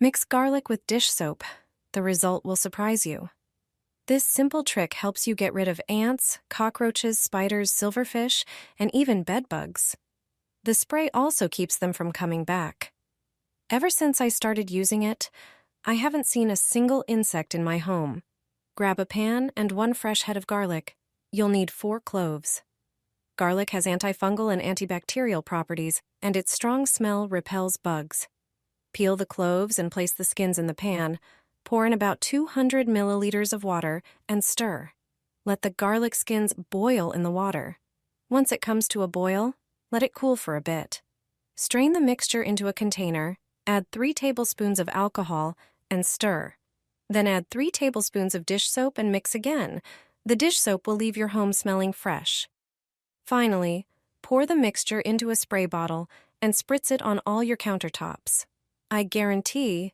Mix garlic with dish soap. The result will surprise you. This simple trick helps you get rid of ants, cockroaches, spiders, silverfish, and even bedbugs. The spray also keeps them from coming back. Ever since I started using it, I haven't seen a single insect in my home. Grab a pan and 1 fresh head of garlic. You'll need 4 cloves. Garlic has antifungal and antibacterial properties, and its strong smell repels bugs. Peel the cloves and place the skins in the pan. Pour in about 200 milliliters of water and stir. Let the garlic skins boil in the water. Once it comes to a boil, let it cool for a bit. Strain the mixture into a container, add 3 tablespoons of alcohol, and stir. Then add 3 tablespoons of dish soap and mix again. The dish soap will leave your home smelling fresh. Finally, pour the mixture into a spray bottle and spritz it on all your countertops. I guarantee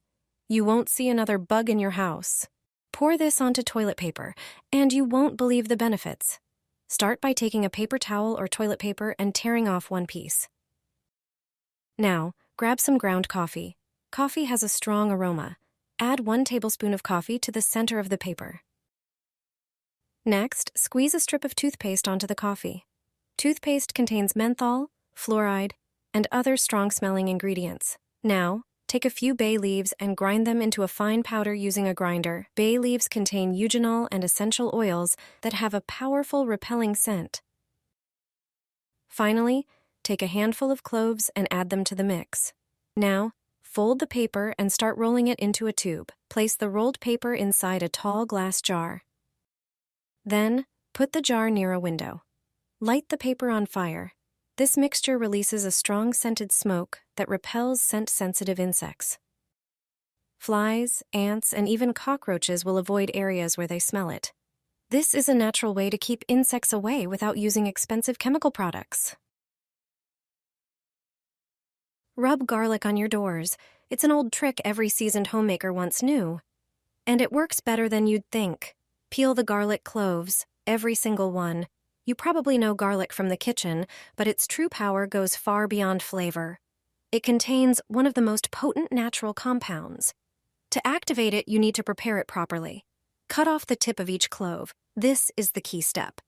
you won't see another bug in your house. Pour this onto toilet paper, and you won't believe the benefits. Start by taking a paper towel or toilet paper and tearing off 1 piece. Now, grab some ground coffee. Coffee has a strong aroma. Add 1 tablespoon of coffee to the center of the paper. Next, squeeze a strip of toothpaste onto the coffee. Toothpaste contains menthol, fluoride, and other strong-smelling ingredients. Now, take a few bay leaves and grind them into a fine powder using a grinder. Bay leaves contain eugenol and essential oils that have a powerful repelling scent. Finally, take a handful of cloves and add them to the mix. Now, fold the paper and start rolling it into a tube. Place the rolled paper inside a tall glass jar. Then, put the jar near a window. Light the paper on fire. This mixture releases a strong scented smoke that repels scent-sensitive insects. Flies, ants, and even cockroaches will avoid areas where they smell it. This is a natural way to keep insects away without using expensive chemical products. Rub garlic on your doors. It's an old trick every seasoned homemaker once knew. And it works better than you'd think. Peel the garlic cloves, every single one. You probably know garlic from the kitchen, but its true power goes far beyond flavor. It contains one of the most potent natural compounds. To activate it, you need to prepare it properly. Cut off the tip of each clove. This is the key step.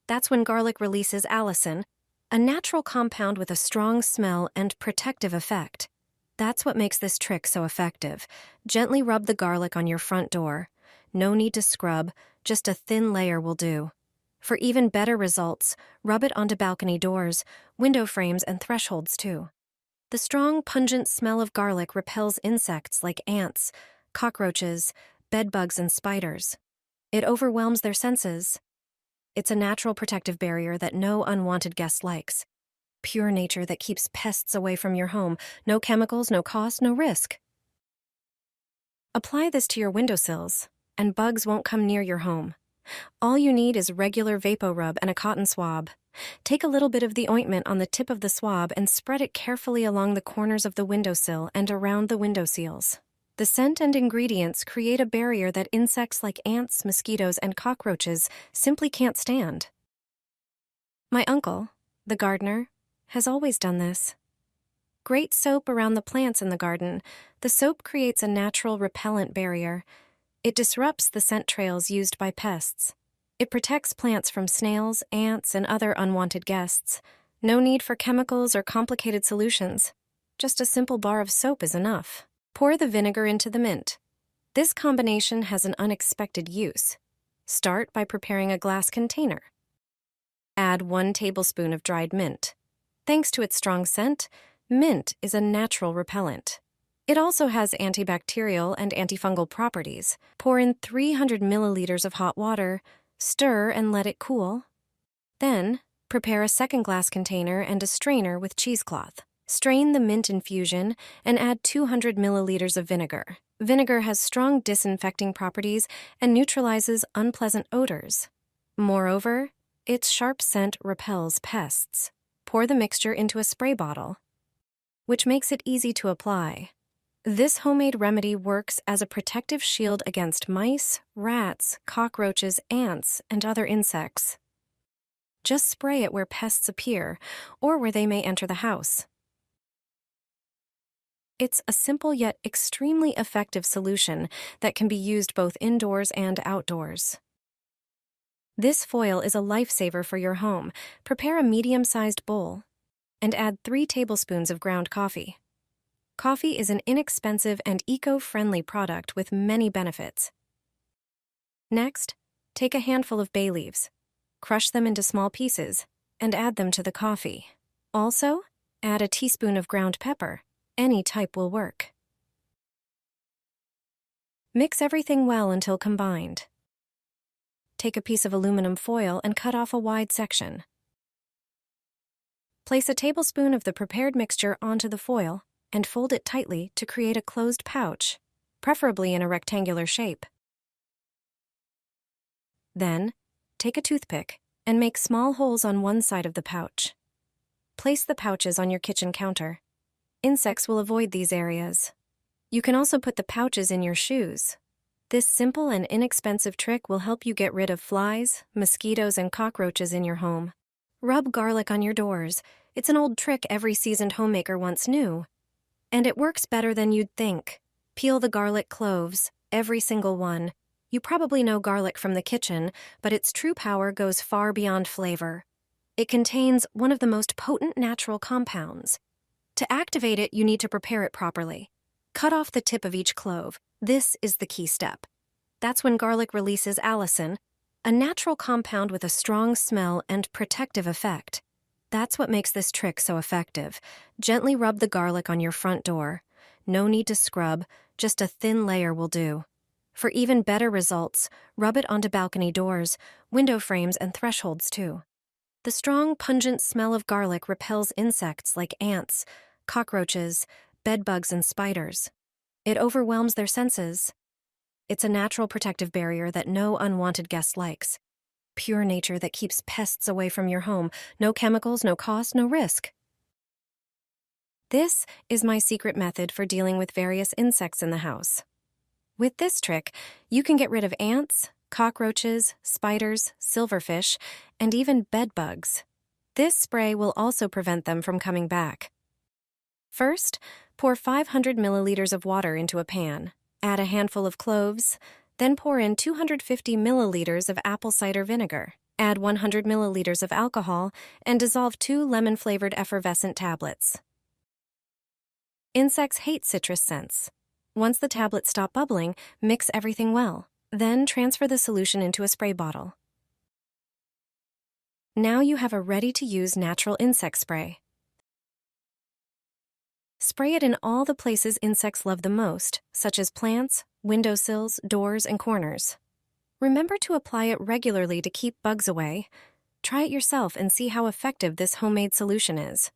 That's when garlic releases allicin, a natural compound with a strong smell and protective effect. That's what makes this trick so effective. Gently rub the garlic on your front door. No need to scrub, just a thin layer will do. For even better results, rub it onto balcony doors, window frames, and thresholds too. The strong, pungent smell of garlic repels insects like ants, cockroaches, bedbugs, and spiders. It overwhelms their senses. It's a natural protective barrier that no unwanted guest likes. Pure nature that keeps pests away from your home. No chemicals, no cost, no risk. Apply this to your windowsills, and bugs won't come near your home. All you need is regular VapoRub and a cotton swab. Take a little bit of the ointment on the tip of the swab and spread it carefully along the corners of the windowsill and around the window seals. The scent and ingredients create a barrier that insects like ants, mosquitoes, and cockroaches simply can't stand. My uncle, the gardener, has always done this. Grate soap around the plants in the garden. The soap creates a natural repellent barrier. It disrupts the scent trails used by pests. It protects plants from snails, ants, and other unwanted guests. No need for chemicals or complicated solutions. Just a simple bar of soap is enough. Pour the vinegar into the mint. This combination has an unexpected use. Start by preparing a glass container. Add 1 tablespoon of dried mint. Thanks to its strong scent, mint is a natural repellent. It also has antibacterial and antifungal properties. Pour in 300 milliliters of hot water, stir and let it cool. Then, prepare a second glass container and a strainer with cheesecloth. Strain the mint infusion and add 200 milliliters of vinegar. Vinegar has strong disinfecting properties and neutralizes unpleasant odors. Moreover, its sharp scent repels pests. Pour the mixture into a spray bottle, which makes it easy to apply. This homemade remedy works as a protective shield against mice, rats, cockroaches, ants, and other insects. Just spray it where pests appear or where they may enter the house. It's a simple yet extremely effective solution that can be used both indoors and outdoors. This foil is a lifesaver for your home. Prepare a medium-sized bowl and add 3 tablespoons of ground coffee. Coffee is an inexpensive and eco-friendly product with many benefits. Next, take a handful of bay leaves, crush them into small pieces, and add them to the coffee. Also, add a teaspoon of ground pepper. Any type will work. Mix everything well until combined. Take a piece of aluminum foil and cut off a wide section. Place a tablespoon of the prepared mixture onto the foil and fold it tightly to create a closed pouch, preferably in a rectangular shape. Then, take a toothpick and make small holes on one side of the pouch. Place the pouches on your kitchen counter. Insects will avoid these areas. You can also put the pouches in your shoes. This simple and inexpensive trick will help you get rid of flies, mosquitoes, and cockroaches in your home. Rub garlic on your doors. It's an old trick every seasoned homemaker once knew. And it works better than you'd think. Peel the garlic cloves, every single one. You probably know garlic from the kitchen, but its true power goes far beyond flavor. It contains one of the most potent natural compounds. To activate it, you need to prepare it properly. Cut off the tip of each clove. This is the key step. That's when garlic releases allicin, a natural compound with a strong smell and protective effect. That's what makes this trick so effective. Gently rub the garlic on your front door. No need to scrub, just a thin layer will do. For even better results, rub it onto balcony doors, window frames, and thresholds too. The strong, pungent smell of garlic repels insects like ants, cockroaches, bedbugs, and spiders. It overwhelms their senses. It's a natural protective barrier that no unwanted guest likes. Pure nature that keeps pests away from your home. No chemicals, no cost, no risk. This is my secret method for dealing with various insects in the house. With this trick, you can get rid of ants, cockroaches, spiders, silverfish, and even bedbugs. This spray will also prevent them from coming back. First, pour 500 milliliters of water into a pan. Add a handful of cloves, then pour in 250 milliliters of apple cider vinegar. Add 100 milliliters of alcohol and dissolve 2 lemon-flavored effervescent tablets. Insects hate citrus scents. Once the tablets stop bubbling, mix everything well. Then transfer the solution into a spray bottle. Now you have a ready-to-use natural insect spray. Spray it in all the places insects love the most, such as plants, windowsills, doors, and corners. Remember to apply it regularly to keep bugs away. Try it yourself and see how effective this homemade solution is.